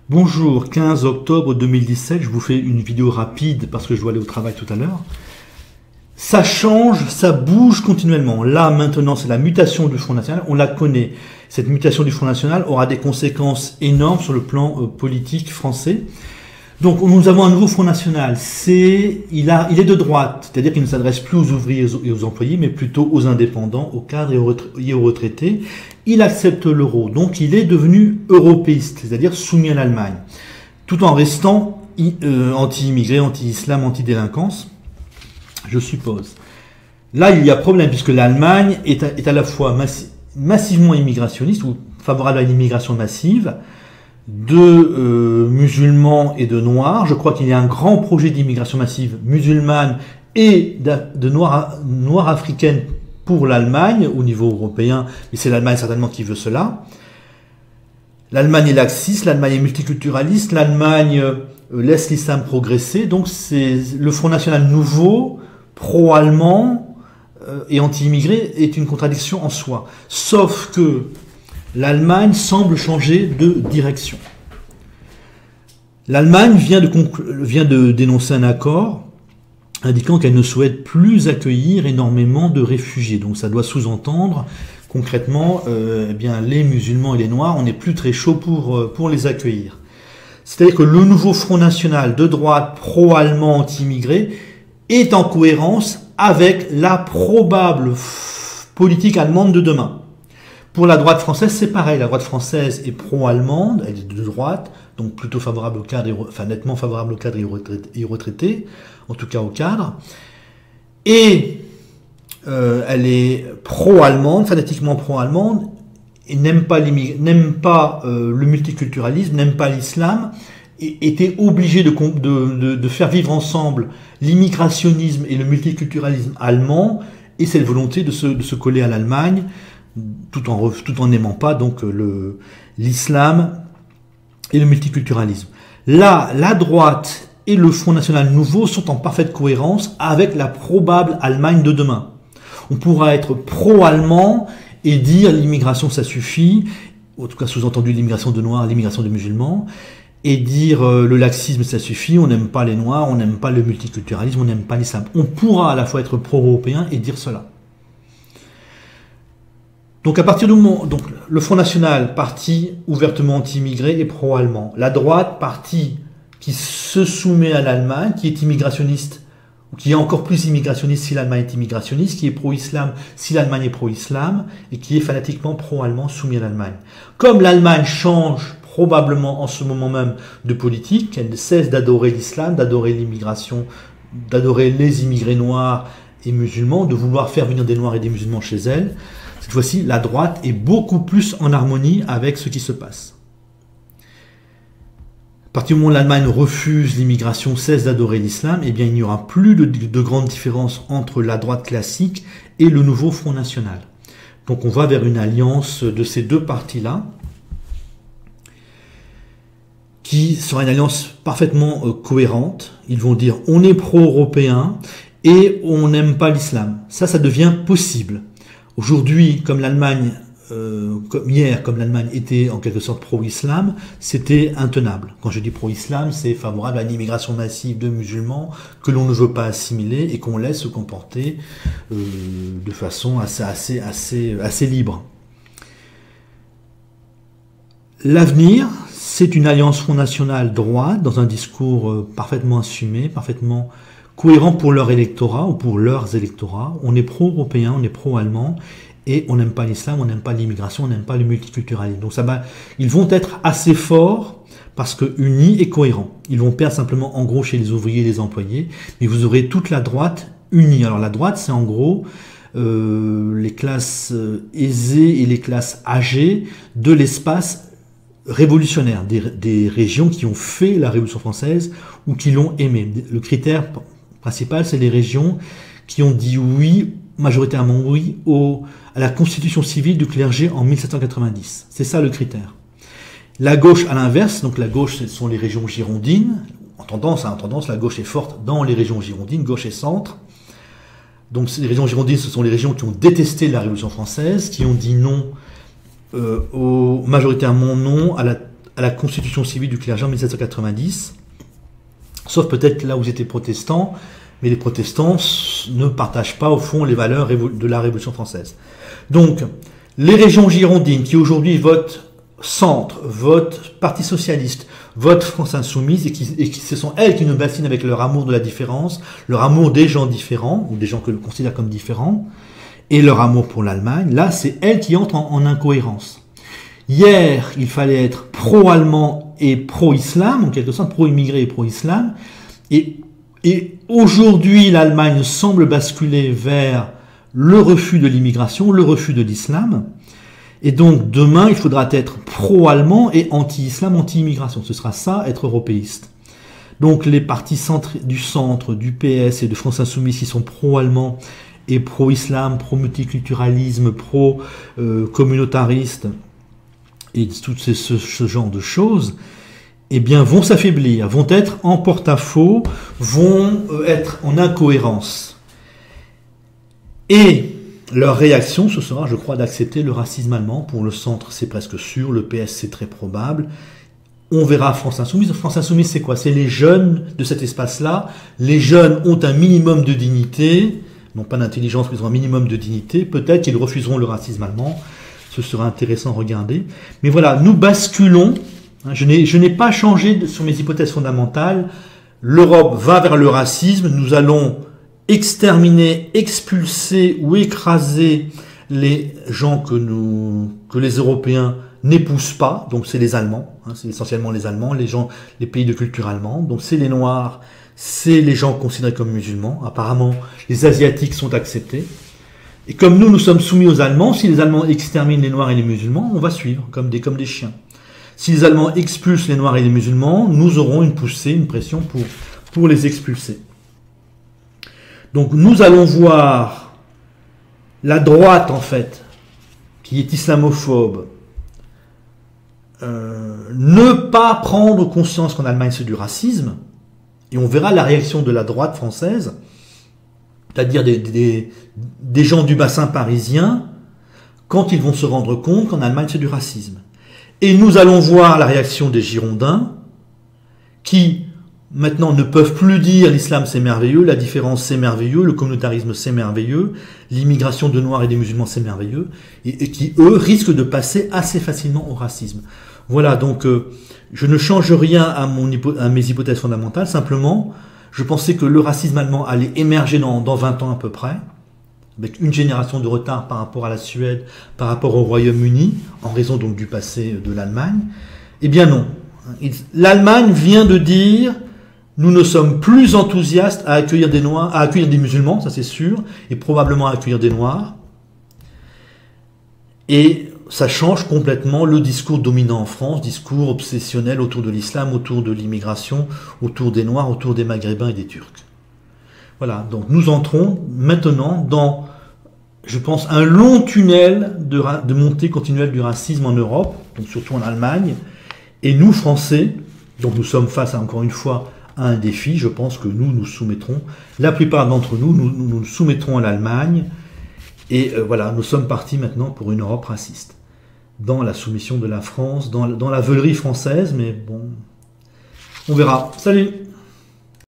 Bonjour, 15 octobre 2017, je vous fais une vidéo rapide parce que je dois aller au travail tout à l'heure. Ça change, ça bouge continuellement. Là, maintenant, c'est la mutation du Front National, on la connaît. Cette mutation du Front National aura des conséquences énormes sur le plan politique français. Donc, nous avons un nouveau Front National. Il est de droite, c'est-à-dire qu'il ne s'adresse plus aux ouvriers et aux employés, mais plutôt aux indépendants, aux cadres et aux retraités. Il accepte l'euro, donc il est devenu européiste, c'est-à-dire soumis à l'Allemagne, tout en restant anti-immigré, anti-islam, anti-délinquance, je suppose. Là, il y a problème, puisque l'Allemagne est à la fois massivement immigrationniste, ou favorable à l'immigration massive, de musulmans et de noirs. Je crois qu'il y a un grand projet d'immigration massive musulmane et de noirs africaines pour l'Allemagne, au niveau européen, mais c'est l'Allemagne certainement qui veut cela. L'Allemagne est laxiste, l'Allemagne est multiculturaliste, l'Allemagne laisse l'islam progresser, donc c'est le Front National nouveau, pro-allemand et anti-immigré est une contradiction en soi. Sauf que l'Allemagne semble changer de direction. L'Allemagne vient de dénoncer un accord indiquant qu'elle ne souhaite plus accueillir énormément de réfugiés. Donc ça doit sous-entendre concrètement eh bien, les musulmans et les noirs, on n'est plus très chaud pour les accueillir. C'est-à-dire que le nouveau Front National de droite pro-allemand anti-immigré est en cohérence avec la probable politique allemande de demain. Pour la droite française, c'est pareil. La droite française est pro-allemande, elle est de droite, donc plutôt favorable au cadre, enfin nettement favorable au cadre et aux retraités, en tout cas au cadre. Et elle est pro-allemande, fanatiquement pro-allemande, et n'aime pas le multiculturalisme, n'aime pas l'islam, et était obligée de faire vivre ensemble l'immigrationnisme et le multiculturalisme allemand, et cette volonté de se coller à l'Allemagne, tout en n'aimant pas donc l'islam et le multiculturalisme. Là, la droite et le Front National nouveau sont en parfaite cohérence avec la probable Allemagne de demain. On pourra être pro-allemand et dire l'immigration ça suffit, en tout cas sous-entendu l'immigration de noirs, l'immigration de musulmans, et dire le laxisme ça suffit, on n'aime pas les noirs, on n'aime pas le multiculturalisme, on n'aime pas l'islam. On pourra à la fois être pro-européen et dire cela. Donc à partir du moment, donc le Front National, parti ouvertement anti-immigré et pro-allemand. La droite, parti qui se soumet à l'Allemagne, qui est immigrationniste, ou qui est encore plus immigrationniste si l'Allemagne est immigrationniste, qui est pro-islam si l'Allemagne est pro-islam, et qui est fanatiquement pro-allemand soumis à l'Allemagne. Comme l'Allemagne change probablement en ce moment même de politique, qu'elle cesse d'adorer l'islam, d'adorer l'immigration, d'adorer les immigrés noirs et musulmans, de vouloir faire venir des noirs et des musulmans chez elle, cette fois-ci, la droite est beaucoup plus en harmonie avec ce qui se passe. À partir du moment où l'Allemagne refuse l'immigration, cesse d'adorer l'islam, eh bien, il n'y aura plus de grande différence entre la droite classique et le nouveau Front National. Donc on va vers une alliance de ces deux partis-là, qui sera une alliance parfaitement cohérente. Ils vont dire on est pro-européen et on n'aime pas l'islam. Ça devient possible. Aujourd'hui, comme l'Allemagne, comme hier, comme l'Allemagne était en quelque sorte pro-islam, c'était intenable. Quand je dis pro-islam, c'est favorable à une immigration massive de musulmans que l'on ne veut pas assimiler et qu'on laisse se comporter de façon assez libre. L'avenir, c'est une alliance Front National droite dans un discours parfaitement assumé, parfaitement cohérent pour leur électorat ou pour leurs électorats. On est pro-européen, on est pro-allemand et on n'aime pas l'islam, on n'aime pas l'immigration, on n'aime pas le multiculturalisme. Donc ils vont être assez forts parce que unis et cohérents. Ils vont perdre simplement en gros chez les ouvriers et les employés, mais vous aurez toute la droite unie. Alors la droite, c'est en gros les classes aisées et les classes âgées de l'espace révolutionnaire, des régions qui ont fait la Révolution française ou qui l'ont aimé. Le critère principal, c'est les régions qui ont dit oui, majoritairement oui, à la constitution civile du clergé en 1790. C'est ça le critère. La gauche, à l'inverse, donc la gauche, ce sont les régions girondines. En tendance, la gauche est forte dans les régions girondines, gauche et centre. Donc les régions girondines, ce sont les régions qui ont détesté la Révolution française, qui ont dit non, majoritairement non à la constitution civile du clergé en 1790, sauf peut-être là où ils étaient protestants, mais les protestants ne partagent pas au fond les valeurs de la Révolution française. Donc, les régions girondines qui aujourd'hui votent centre, votent Parti socialiste, votent France insoumise, et qui ce sont elles qui nous bassinent avec leur amour de la différence, leur amour des gens différents, ou des gens que l'on considère comme différents, et leur amour pour l'Allemagne, là c'est elles qui entrent en incohérence. Hier, il fallait être pro-allemand et pro-islam, en quelque sorte pro-immigré et pro-islam, et aujourd'hui l'Allemagne semble basculer vers le refus de l'immigration, le refus de l'islam, et donc demain il faudra être pro-allemand et anti-islam, anti-immigration, ce sera ça, être européiste. Donc les partis du centre, du PS et de France Insoumise qui sont pro-allemands et pro-islam, pro-multiculturalisme, pro-communautariste, et tout ce genre de choses, eh bien, vont s'affaiblir, vont être en porte-à-faux, vont être en incohérence. Et leur réaction, ce sera, je crois, d'accepter le racisme allemand. Pour le centre, c'est presque sûr, le PS, c'est très probable. On verra France Insoumise. France Insoumise, c'est quoi? C'est les jeunes de cet espace-là. Les jeunes ont un minimum de dignité, non pas d'intelligence, mais ils ont un minimum de dignité. Peut-être qu'ils refuseront le racisme allemand. Ce sera intéressant à regarder. Mais voilà, nous basculons. Je n'ai pas changé sur mes hypothèses fondamentales. L'Europe va vers le racisme. Nous allons exterminer, expulser ou écraser les gens que les Européens n'épousent pas. Donc c'est les Allemands. C'est essentiellement les Allemands, les pays de culture allemande. Donc c'est les Noirs, c'est les gens considérés comme musulmans. Apparemment, les Asiatiques sont acceptés. Et comme nous sommes soumis aux Allemands, si les Allemands exterminent les Noirs et les musulmans, on va suivre comme des chiens. Si les Allemands expulsent les Noirs et les musulmans, nous aurons une poussée, une pression pour les expulser. Donc nous allons voir la droite, en fait, qui est islamophobe, ne pas prendre conscience qu'en Allemagne c'est du racisme, et on verra la réaction de la droite française, c'est-à-dire des gens du bassin parisien, quand ils vont se rendre compte qu'en Allemagne c'est du racisme. Et nous allons voir la réaction des Girondins, qui maintenant ne peuvent plus dire l'islam c'est merveilleux, la différence c'est merveilleux, le communautarisme c'est merveilleux, l'immigration de Noirs et des musulmans c'est merveilleux, et qui eux risquent de passer assez facilement au racisme. Voilà, donc je ne change rien à mes hypothèses fondamentales, simplement je pensais que le racisme allemand allait émerger dans 20 ans à peu près, avec une génération de retard par rapport à la Suède, par rapport au Royaume-Uni, en raison donc du passé de l'Allemagne. Eh bien non. L'Allemagne vient de dire « Nous ne sommes plus enthousiastes à accueillir des Noirs, à accueillir des musulmans, ça c'est sûr, et probablement à accueillir des Noirs. » Et ça change complètement le discours dominant en France, discours obsessionnel autour de l'islam, autour de l'immigration, autour des Noirs, autour des Maghrébins et des Turcs. Voilà, donc nous entrons maintenant dans, je pense, un long tunnel de montée continuelle du racisme en Europe, donc surtout en Allemagne, et nous, Français, donc nous sommes face, encore une fois, à un défi. Je pense que nous soumettrons, la plupart d'entre nous soumettrons à l'Allemagne, et voilà, nous sommes partis maintenant pour une Europe raciste, dans la soumission de la France, dans la veulerie française, mais bon, on verra. Salut!